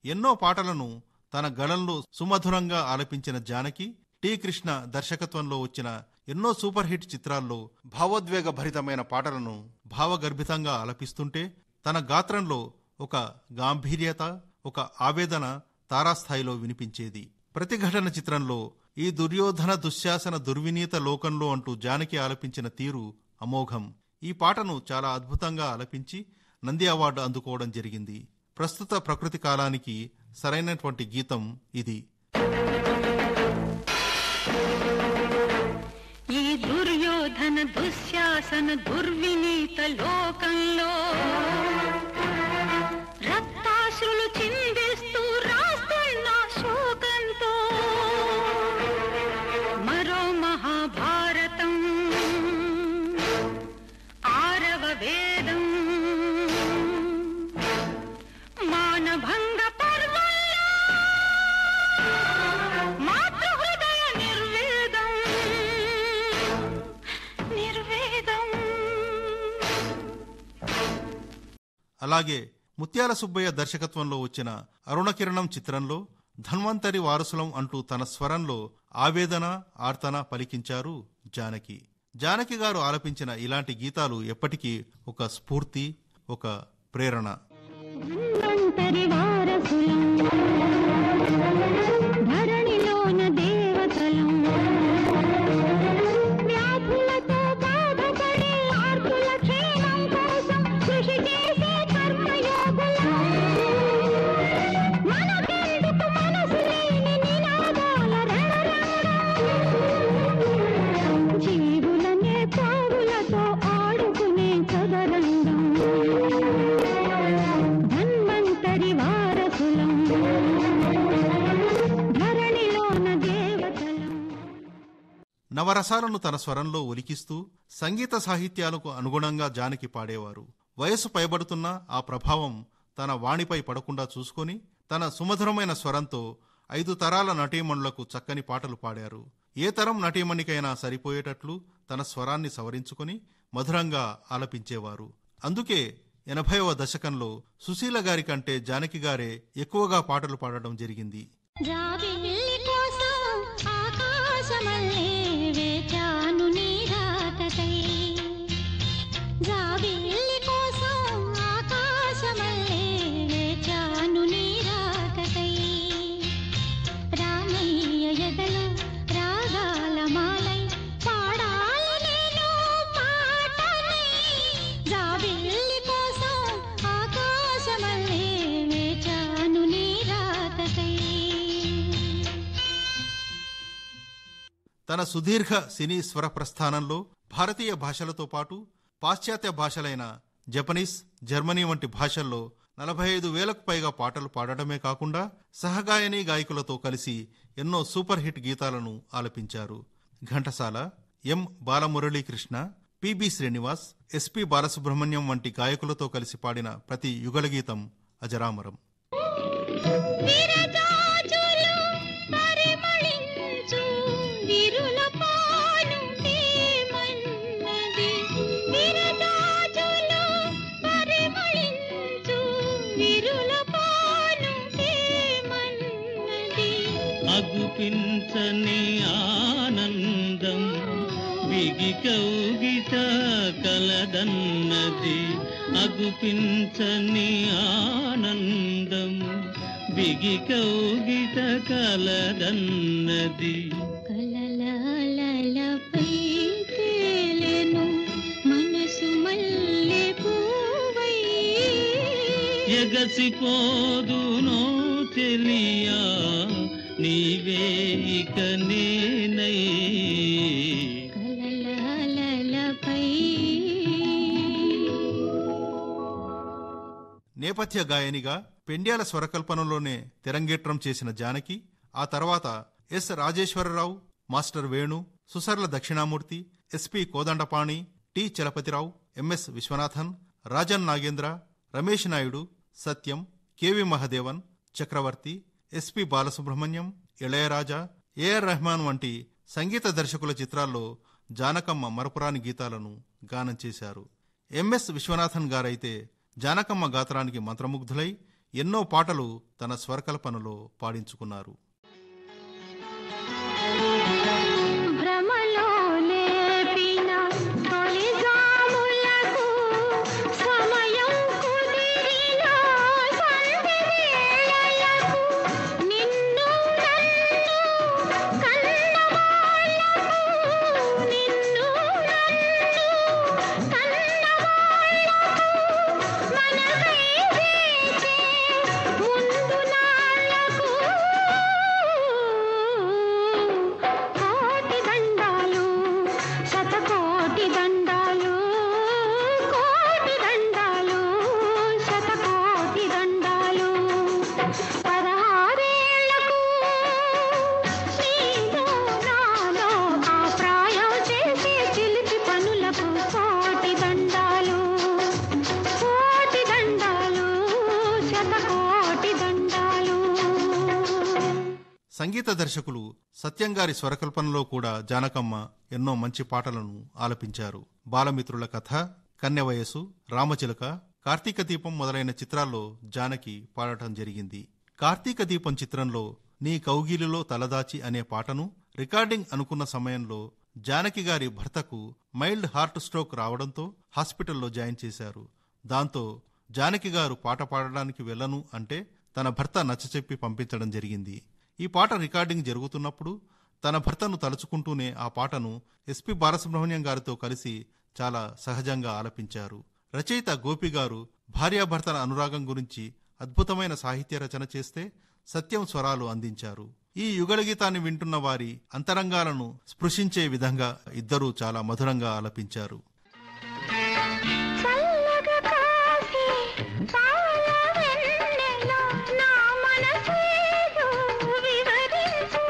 ఎన్నో పాటలను తన గళంలో సుమధురంగా ఆలపించిన జానకి టి కృష్ణ దర్శకత్వంలో వచ్చిన ఎన్నో సూపర్ హిట్ చిత్రాల్లో భావోద్వేగ భరితమైన పాటలను భావగర్భితంగా ఆలపిస్తుంటే తన గాత్రంలో ఒక గాంభీర్యత, ఒక ఆవేదన తారాస్థాయిలో వినిపించేది. ప్రతిఘటన చిత్రంలో ఈ దుర్యోధన దుశ్శాసన దుర్వినీత లోకంలో అంటూ జానకి ఆలపించిన తీరు అమోఘం. ఈ పాటను చాలా అద్భుతంగా ఆలపించి నంది అవార్డు అందుకోవడం జరిగింది. ప్రస్తుత ప్రకృతి కాలానికి సరైనటువంటి గీతం ఇది. ఈ దుర్యోధన దుశ్శాసన దుర్వినీత లోకంలో రక్తాశ్రులు చిందిస్తూ రాస్తున్న శోకంతో మరో మహాభారతం ఆరవ వేదం మానభంగ పర్వంలో మాతృహృదయ నిర్వేదం నిర్వేదం. అలాగే ముత్యాల సుబ్బయ్య దర్శకత్వంలో వచ్చిన అరుణకిరణం చిత్రంలో ధన్వంతరి వారసులం అంటూ తన స్వరంలో ఆవేదన ఆర్తన పలికించారు జానకి. జానకి గారు ఆలపించిన ఇలాంటి గీతాలు ఎప్పటికీ ఒక స్ఫూర్తి, ఒక ప్రేరణ. ధన్వంతరి వారసులం ధరణిలోన దేవతలం వ్యాధులతో బాధపడే ఆర్తుల క్షేమం కోసం కృషి చేసే కర్మ నవరసాలను తన స్వరంలో ఒలికిస్తూ సంగీత సాహిత్యాలకు అనుగుణంగా జానకి పాడేవారు. వయస్సు పైబడుతున్నా ఆ ప్రభావం తన వాణిపై పడకుండా చూసుకొని తన సుమధురమైన స్వరంతో 5 తరాల నటీమణులకు చక్కని పాటలు పాడారు. ఏ తరం నటీమణికైనా సరిపోయేటట్లు తన స్వరాన్ని సవరించుకొని మధురంగా ఆలపించేవారు. అందుకే 80వ దశకంలో సుశీల గారి కంటే జానకి గారే ఎక్కువగా పాటలు పాడడం జరిగింది. జాబిల్లి కోసం ఆకాశమల్లే వేచాను నీ రాకకై. జాబిల్లి కోసం ఆకాశమల్లే వేచాను నీ రాకకై. రామయ్య ఎదలో రాగాల మాలై పాడాలి నేను పాటనై. జాబిల్లి కోసం ఆకాశమల్లే వేచాను నీ రాకకై. తన సుదీర్ఘ సినీ స్వర ప్రస్థానంలో భారతీయ భాషలతో పాటు పాశ్చాత్య భాషలైన జపనీస్, జర్మనీ వంటి భాషల్లో 45,000కు పైగా పాటలు పాడటమే కాకుండా సహగాయని గాయకులతో కలిసి ఎన్నో సూపర్ హిట్ గీతాలను ఆలపించారు. ఘంటసాల, ఎం బాలమురళీకృష్ణ, పిబి శ్రీనివాస్, ఎస్పి బాలసుబ్రహ్మణ్యం వంటి గాయకులతో కలిసి పాడిన ప్రతి యుగళ గీతం అజరామరం. విరజాజులు పరిమళించు విరుల పానుటే మన్నది. విరజాజులు పరిమళించు విరుల పానుటే మన్నది. అగుపించని ఆనందం బిగి కౌగిట కలదన్నది. అగుపించని ఆనందం బిగి కౌగిట కలదన్నది. కలలలపై తేలెను మనసు మల్లె పూవై. ఎగసిపోదునో తెలియా నీవే ఇక నేనై. కలలలపై నేపథ్య గాయనిగా పెండ్యాల స్వరకల్పనలోనే తెరంగేట్రం చేసిన జానకి ఆ తర్వాత S Rajeswara Rao, master Venu, Susarla Dakshinamurthy, SP Kodandapani, T Chalapathi Rao, MS Viswanathan, Rajan Nagendra, Ramesh Naidu, Satyam, KV Mahadevan, Chakravarthy, SP Balasubrahmanyam, Ilaiyaraaja, AR Rahman వంటి సంగీత దర్శకుల చిత్రాల్లో జానకమ్మ మరపురాని గీతాలను గానం చేశారు. ఎంఎస్ విశ్వనాథన్ గారైతే జానకమ్మ గాత్రానికి మంత్రముగ్ధులై ఎన్నో పాటలు తన స్వరకల్పనలో పాడించుకున్నారు. భ్రమలో లేపిన తొలి జాములకు సమయం కుదిరిన సంధి వేళలకు నిన్ను నన్ను కన్నవాళ్ళకు. నిన్ను నన్ను కన్నవాళ్ళకు మనకై వేచే ముందు నాళ్ళకు కోటి దండాలు, శతకోటి దండాలు, కోటి దండాలు, శతకోటి దండాలు. 16 ఏళ్లకు నీలో నాలో ఆ ప్రాయం చేసే చిలిపి పనులకు కోటి దండాలు, కోటి దండాలు, శతకోటి దండాలు. సంగీత దర్శకులు సత్యంగారి స్వరకల్పనలో కూడా జానకమ్మ ఎన్నో మంచి పాటలను ఆలపించారు. బాలమిత్రుల కథ, కన్యవయసు, రామచిలక, కార్తీక దీపం మొదలైన చిత్రాల్లో జానకి పాడటం జరిగింది. కార్తీక దీపం చిత్రంలో నీ కౌగిలిలో తలదాచి అనే పాటను రికార్డింగ్ అనుకున్న సమయంలో జానకి గారి భర్తకు మైల్డ్ హార్ట్ స్ట్రోక్ రావడంతో హాస్పిటల్లో జాయిన్ చేశారు. దాంతో జానకి గారు పాట పాడడానికి వెళ్ళను అంటే తన భర్త నచ్చచెప్పి పంపించడం జరిగింది. ఈ పాట రికార్డింగ్ జరుగుతున్నప్పుడు తన భర్తను తలుచుకుంటూనే ఆ పాటను ఎస్పి బాలసుబ్రహ్మణ్యం గారితో కలిసి చాలా సహజంగా ఆలపించారు. రచయిత గోపి గారు భార్యాభర్తల అనురాగం గురించి అద్భుతమైన సాహిత్య రచన చేస్తే సత్యం స్వరాలు అందించారు. ఈ యుగళ గీతాన్ని వింటున్న వారి అంతరంగాలను స్పృశించే విధంగా ఇద్దరూ చాలా మధురంగా ఆలపించారు. చల్లగా కాసే పాల వెన్నెలో నా మనసేదో వివరించు.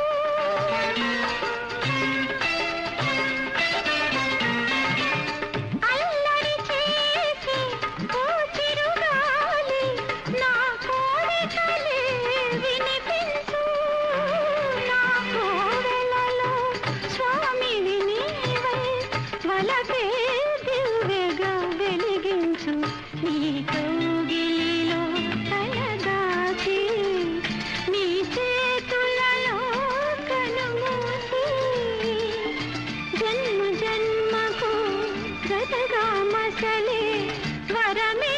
కౌగిలిలో తలదాచి నీ చేతులలో కనుమూసి జన్మ జన్మకు జతగా మసలే వరమే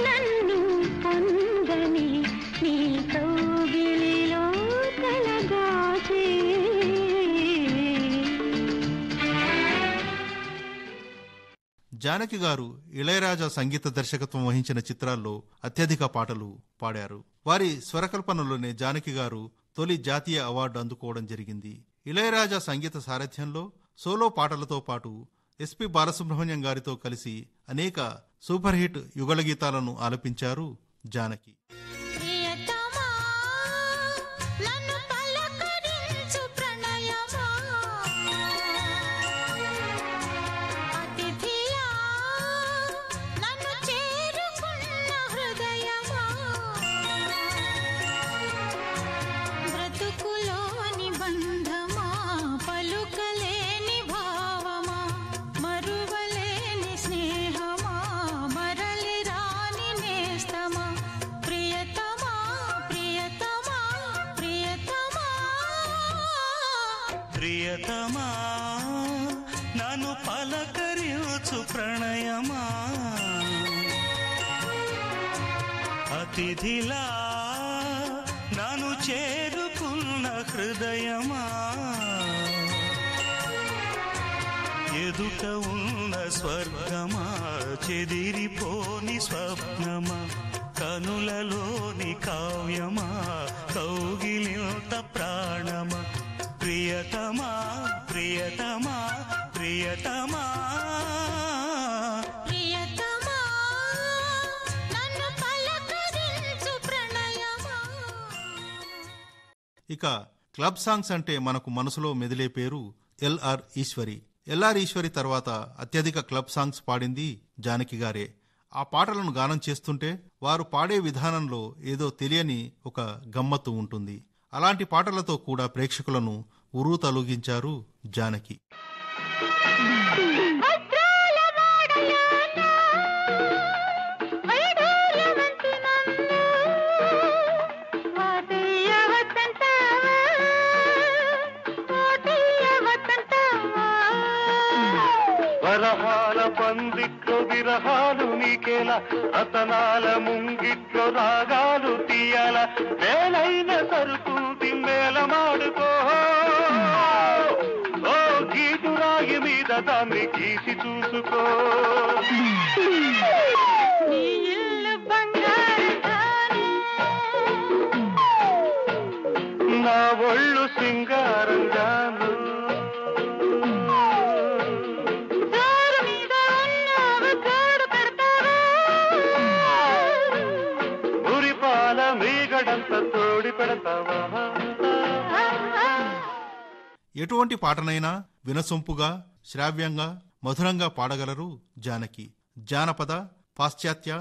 నన్ను పొందని నీ కౌగిలిలో తలదాచి. జానకి గారు ఇళయరాజా సంగీత దర్శకత్వం వహించిన చిత్రాల్లో అత్యధిక పాటలు పాడారు. వారి స్వరకల్పనలోనే జానకి గారు తొలి జాతీయ అవార్డు అందుకోవడం జరిగింది. ఇళయరాజా సంగీత సారథ్యంలో సోలో పాటలతో పాటు ఎస్పి బాలసుబ్రహ్మణ్యం గారితో కలిసి అనేక సూపర్ హిట్ యుగళ గీతాలను ఆలపించారు జానకి. ప్రియతమా నన్ను పలకరించు ప్రణయమా అతిథిలా నన్ను చేరుకున్న హృదయమా ఎదుట ఉన్న స్వర్గమా చెదిరిపోని స్వప్నమా కనులలోని కావ్యమా కౌగిలింత ప్రాణమా ప్రియతమా ప్రియతమా ప్రియతమా ప్రియతమా నన్ను పలకరించు ప్రణయమా. ఇక క్లబ్ సాంగ్స్ అంటే మనకు మనసులో మెదిలే పేరు ఎల్ఆర్ ఈశ్వరి. ఎల్ఆర్ ఈశ్వరి తర్వాత అత్యధిక క్లబ్ సాంగ్స్ పాడింది జానకి గారే. ఆ పాటలను గానం చేస్తుంటే వారు పాడే విధానంలో ఏదో తెలియని ఒక గమ్మత్తు ఉంటుంది. అలాంటి పాటలతో కూడా ప్రేక్షకులను ఉర్రూ తొలగించారు జానకి. వరహాల పందిట్లో విరహాలు నీకేలా రతనాల ముంగిట్లో రాగాలు తీయాల వేలైన సరుకుంది మేళమాడుకో ఓ గీటురాయి మీద దాన్ని గీసి చూసుకో నా ఒళ్ళు సింగారంగాను ఎటువంటి పాటనైనా వినసొంపుగా శ్రావ్యంగా మధురంగా పాడగలరు జానకి. జానపద పాశ్చాత్య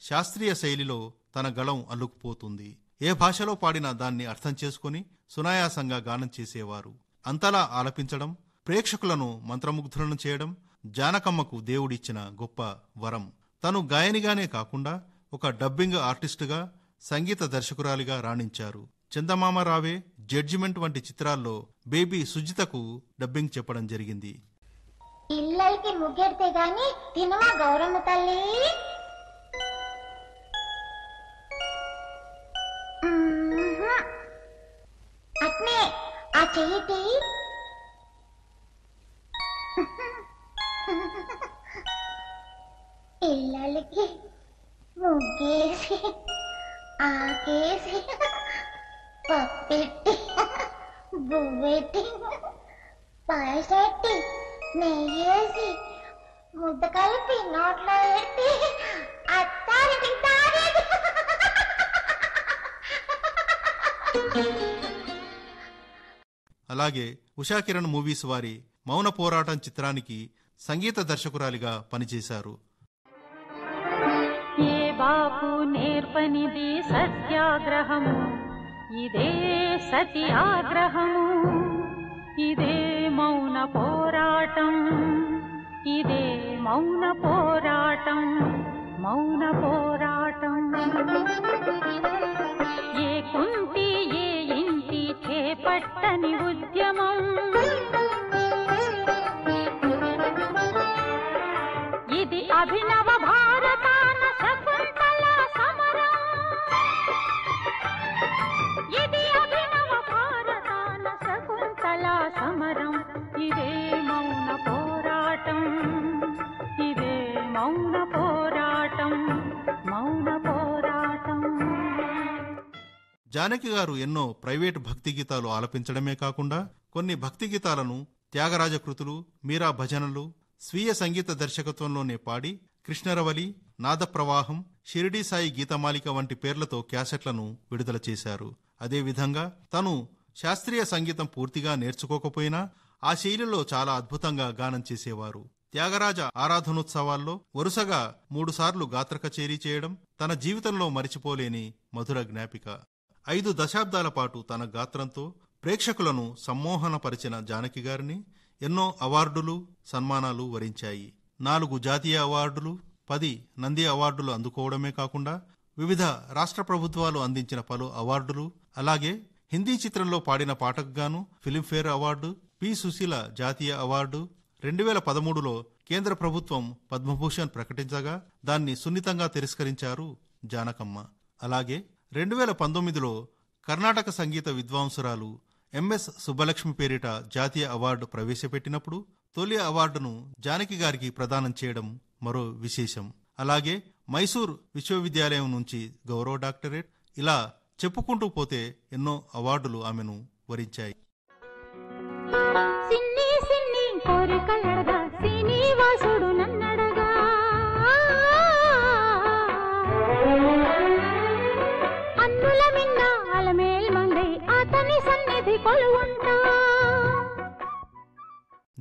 శాస్త్రీయ శైలిలో తన గళం అల్లుకుపోతుంది. ఏ భాషలో పాడినా దాన్ని అర్థం చేసుకుని సునాయాసంగా గానం చేసేవారు. అంతలా ఆలపించడం, ప్రేక్షకులను మంత్రముగ్ధులను చేయడం జానకమ్మకు దేవుడిచ్చిన గొప్ప వరం. తను గాయనిగానే కాకుండా ఒక డబ్బింగ్ ఆర్టిస్టుగా, సంగీత దర్శకురాలిగా రాణించారు. చందమామ రావే, జడ్జిమెంట్ వంటి చిత్రాల్లో బేబీ సుజితకు డబ్బింగ్ చెప్పడం జరిగింది. ఇళ్ళకి ముగ్గెడితే గాని తినవా గౌరమ్మ తల్లి? అట్నే ఆ చెయ్యిటి ఇళ్ళకి ముగ్గేసి ఆకేసి పప్పెట్టి బువ్వెట్టి పాయసెట్టి నెయ్యేసి ముద్ద కలిపి నోట్లో ఎట్టి అత్తారింటికి తారేది. అలాగే ఉషాకిరణ్ మూవీస్ వారి మౌన పోరాటం చిత్రానికి సంగీత దర్శకురాలిగా పనిచేశారు. ఏ బాపు నేర్పనిది సత్యాగ్రహము, ఇదే సతి ఆగ్రహము, ఇదే మౌన పోరాటం, ఇదే మౌన పోరాటం. మౌన పోరాటం. ఏ కుంటి ఏ ఇంటి చేపట్టని ఉద్యమం, ఇది అభినవ భారతాన శకుంతల సమరం. ఇది అభినవ భారతాన శకుంతల సమరం. ఇదే మౌన పోరాటం, ఇదే మౌన పోరాటం, మౌన పోరాటం. జానకి గారు ఎన్నో ప్రైవేటు భక్తి గీతాలు ఆలపించడమే కాకుండా కొన్ని భక్తి గీతాలను త్యాగరాజ కృతులు, మీరా భజనలు స్వీయ సంగీత దర్శకత్వంలోనే పాడి కృష్ణరవలి, నాదప్రవాహం, షిరిడీ సాయి గీతమాలిక వంటి పేర్లతో క్యాసెట్లను విడుదల చేశారు. అదేవిధంగా తను శాస్త్రీయ సంగీతం పూర్తిగా నేర్చుకోకపోయినా ఆ శైలిలో చాలా అద్భుతంగా గానం చేసేవారు. త్యాగరాజ ఆరాధనోత్సవాల్లో వరుసగా 3 సార్లు గాత్ర కచేరీ చేయడం తన జీవితంలో మరిచిపోలేని మధుర జ్ఞాపిక. 5 దశాబ్దాల పాటు తన గాత్రంతో ప్రేక్షకులను సమ్మోహనపరిచిన జానకి గారిని ఎన్నో అవార్డులు, సన్మానాలు వరించాయి. 4 జాతీయ అవార్డులు, 10 నంది అవార్డులు అందుకోవడమే కాకుండా వివిధ రాష్ట్ర ప్రభుత్వాలు అందించిన పలు అవార్డులు, అలాగే హిందీ చిత్రంలో పాడిన పాటకు గాను ఫిలింఫేర్ అవార్డు, పి. సుశీల జాతీయ అవార్డు, 2013లో కేంద్ర ప్రభుత్వం పద్మభూషణ్ ప్రకటించగా దాన్ని సున్నితంగా తిరస్కరించారు జానకమ్మ. అలాగే 2019లో కర్ణాటక సంగీత విద్వాంసురాలు ఎంఎస్ సుబ్బలక్ష్మి పేరిట జాతీయ అవార్డు ప్రవేశపెట్టినప్పుడు తొలి అవార్డును జానకి గారికి ప్రదానం చేయడం మరో విశేషం. అలాగే మైసూర్ విశ్వవిద్యాలయం నుంచి గౌరవ డాక్టరేట్, ఇలా చెప్పుకుంటూ పోతే ఎన్నో అవార్డులు ఆమెను వరించాయి. సిన్ని సిన్ని కోరికలడగా శ్రీనివాసుడు నన్నడగా, అన్నుల మిన్న అలమేల్ మంగై అతని సన్నిధి కొలువుంటా.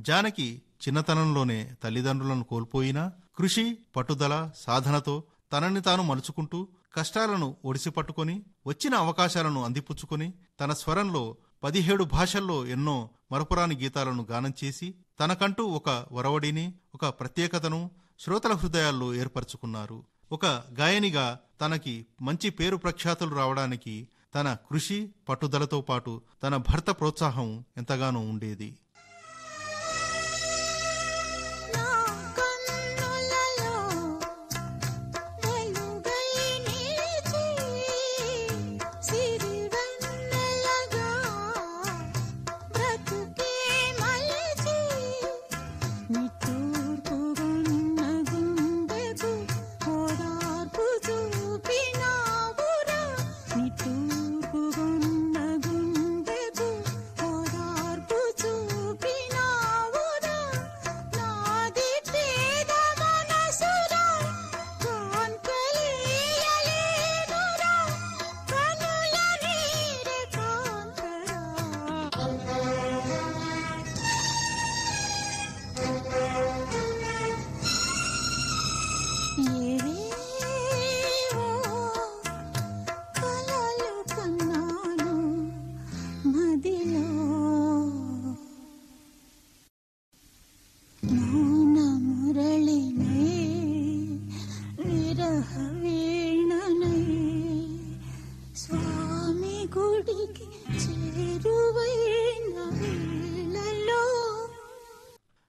జానకి చిన్నతనంలోనే తల్లిదండ్రులను కోల్పోయినా కృషి, పట్టుదల, సాధనతో తనని తాను మలుచుకుంటూ కష్టాలను ఒడిసిపట్టుకొని వచ్చిన అవకాశాలను అందిపుచ్చుకొని తన స్వరంలో 17 భాషల్లో ఎన్నో మరపురాని గీతాలను గానం చేసి తనకంటూ ఒక వరవడిని, ఒక ప్రత్యేకతను శ్రోతల హృదయాల్లో ఏర్పరచుకున్నారు. ఒక గాయనిగా తనకి మంచి పేరు ప్రఖ్యాతులు రావడానికి తన కృషి, పట్టుదలతో పాటు తన భర్త ప్రోత్సాహం ఎంతగానో ఉండేది.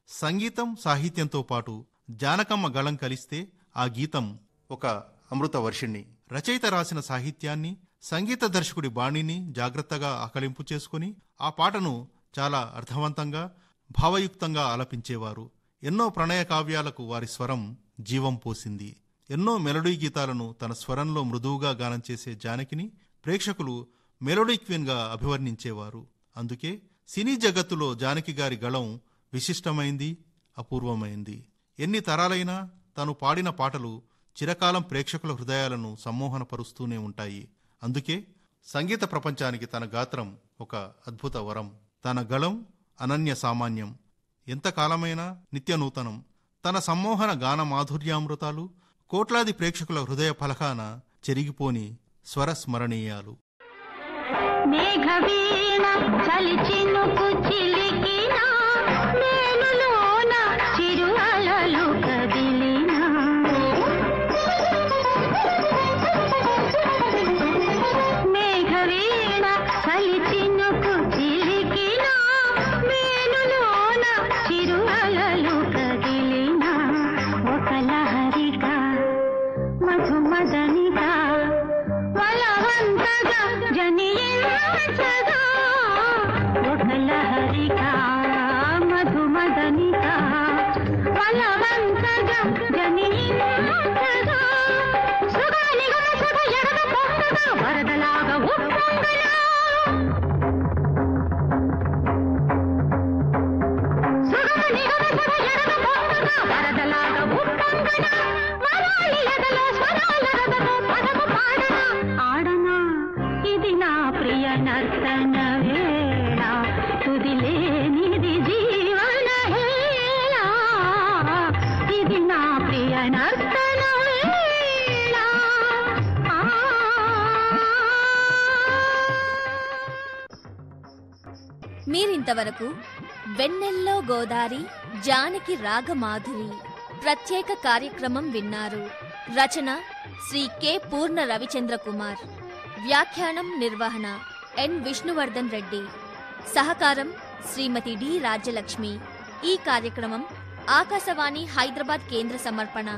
సంగీతం, సాహిత్యంతో పాటు జానకమ్మ గళం కలిస్తే ఆ గీతం ఒక అమృత వర్షిణి. రచయిత రాసిన సాహిత్యాన్ని, సంగీత దర్శకుడి బాణిని జాగ్రత్తగా ఆకలింపు చేసుకుని ఆ పాటను చాలా అర్థవంతంగా, భావయుక్తంగా ఆలపించేవారు. ఎన్నో ప్రణయ కావ్యాలకు వారి స్వరం జీవం పోసింది. ఎన్నో మెలోడీ గీతాలను తన స్వరంలో మృదువుగా గానం చేసే జానకిని ప్రేక్షకులు మెలోడీ క్వీన్గా అభివర్ణించేవారు. అందుకే సినీ జగత్తులో జానకి గారి గళం విశిష్టమైంది, అపూర్వమైంది. ఎన్ని తరాలైనా తను పాడిన పాటలు చిరకాలం ప్రేక్షకుల హృదయాలను సమ్మోహనపరుస్తూనే ఉంటాయి. అందుకే సంగీత ప్రపంచానికి తన గాత్రం ఒక అద్భుత వరం. తన గళం అనన్య సామాన్యం, ఎంతకాలమైనా నిత్యనూతనం. తన సమ్మోహన గాన మాధుర్యామృతాలు కోట్లాది ప్రేక్షకుల హృదయ ఫలకాన చెరిగిపోని స్వరస్మరణీయాలు. మేఘవీణ చలిచినుకు చిలికిన మేలులోన చిరు అలలు కదిలిన మీరింతవరకు వెన్నెల్లో గోదారి జానకి రాగమాధురి ప్రత్యేక కార్యక్రమం విన్నారు. రచన శ్రీ కె. పూర్ణ రవిచంద్ర కుమార్. వ్యాఖ్యానం నిర్వహణ ఎన్. విష్ణువర్ధన్ రెడ్డి. సహకారం శ్రీమతి డి. రాజ్యలక్ష్మి. ఈ కార్యక్రమం ఆకాశవాణి హైదరాబాద్ కేంద్ర సమర్పణ.